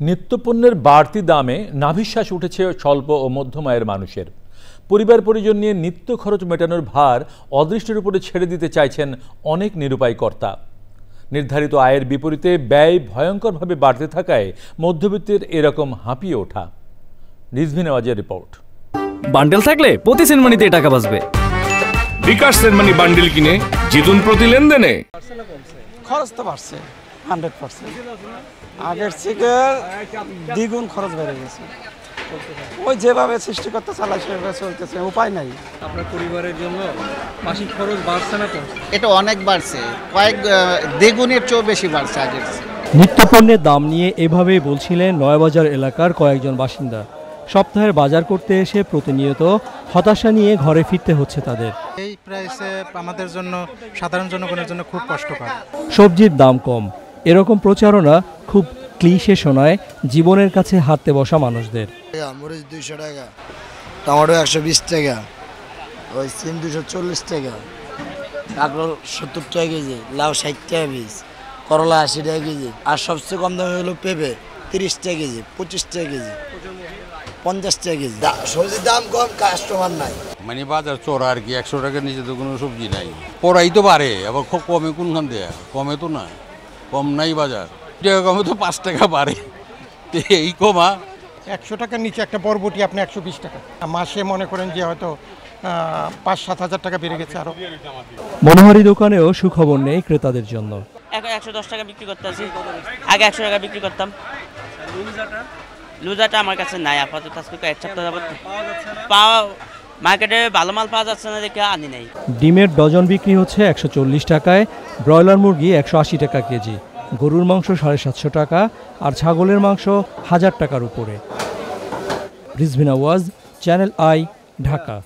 নিত্যপণ্যের বাড়তি দামে নাভিশ্বাস উঠেছে স্বল্প ও মধ্যম আয়ের মানুষের। পরিবার পরিজন নিয়ে নিত্য খরচ মেটানোর ভার অদৃষ্টের উপরে ছেড়ে দিতে চাইছেন অনেক নিরুপায় কর্তা। নির্ধারিত আয়ের বিপরীতে ব্যয় ভয়ঙ্করভাবে বাড়তে থাকায় মধ্যবিত্তের এরকম হাঁপিয়ে ওঠা। রিজভি নেওয়াজের রিপোর্ট। বান্ডেল থাকলে প্রতি সেনমানিতে টাকা বাঁচবে। বিকাশ সেনমানি বান্ডেল কিনে জিতুন প্রতি লেনদেনে। খরচ তো বাড়ছে 100%, আগের থেকে দ্বিগুণ খরচ বেড়ে গেছে। ওই যেভাবে সৃষ্টিকর্তা চালায় সেভাবে চলতেছে, উপায় নাই। আপনার পরিবারের জন্য মাসিক খরচ বাড়ছে না কমছে? এটা অনেক বাড়ছে, কয়েক দ্বিগুণের চেয়েও বেশি বাড়ছে আগের। নিত্যপণ্যের দাম নিয়ে এভাবেই বলছিলেন নয়াবাজার এলাকার কয়েকজন বাসিন্দা। সপ্তাহের বাজার করতে এসে প্রতিনিয়ত হতাশা নিয়ে ঘরে ফিরতে হচ্ছে তাদের। এই প্রাইসে আমাদের জন্য, সাধারণ জনগণের জন্য খুব কষ্টকর। সবজির দাম কম, এরকম প্রচারণা খুব ক্লিশে শোনায় জীবনের কাছে হাঁটতে বসা মানুষদের। মরিচ 200 টাকা, টমেটো 120 টাকা, ওই সিম 240 টাকা, কাঁকরোল 70 টাকা কেজি, লাউ 60 টাকা পিস, করলা 80 টাকা কেজি, আর সবচেয়ে কম দামে হলো পেঁপে 30 টাকা কেজি, 25 টাকা কেজি, 50 টাকা কেজি। সবজির দাম কম, কাস্টমার নাই। মানে বাজার চড়া আর কি, 100 টাকার নিচে তো কোনো সবজি নাই। পড়াই তো পারে, আবার খুব কমে কোনখান দেয়া, কমে তো না, কম নাই বাজার। টাকা কমে তো 5 টাকা বাড়ে, এই কমা। 100 টাকার নিচে একটা বরবটি আপনি 120 টাকা। মাসে মনে করেন যে হয়তো 5-7 হাজার টাকা বেড়ে গেছে আরো। মনোহারি দোকানেও সুখবর নেই ক্রেতাদের জন্য। 110 টাকা বিক্রি করতেছি, আগে 100 টাকা বিক্রি করতাম। লুজাটা আমার কাছে নাই আপাতত, আজকে এক সপ্তাহ যাবত পাওয়া মার্কেটে ভালো মাল পাওয়া যাচ্ছে না দেখে আনি নাই। ডিমের ডজন বিক্রি হচ্ছে 140 টাকায়, ব্রয়লার মুরগি 180 টাকা কেজি, গরুর মাংস 750 টাকা, আর ছাগলের মাংস 1000 টাকার উপরে। Rizvi Newaz, channel I, Dhaka.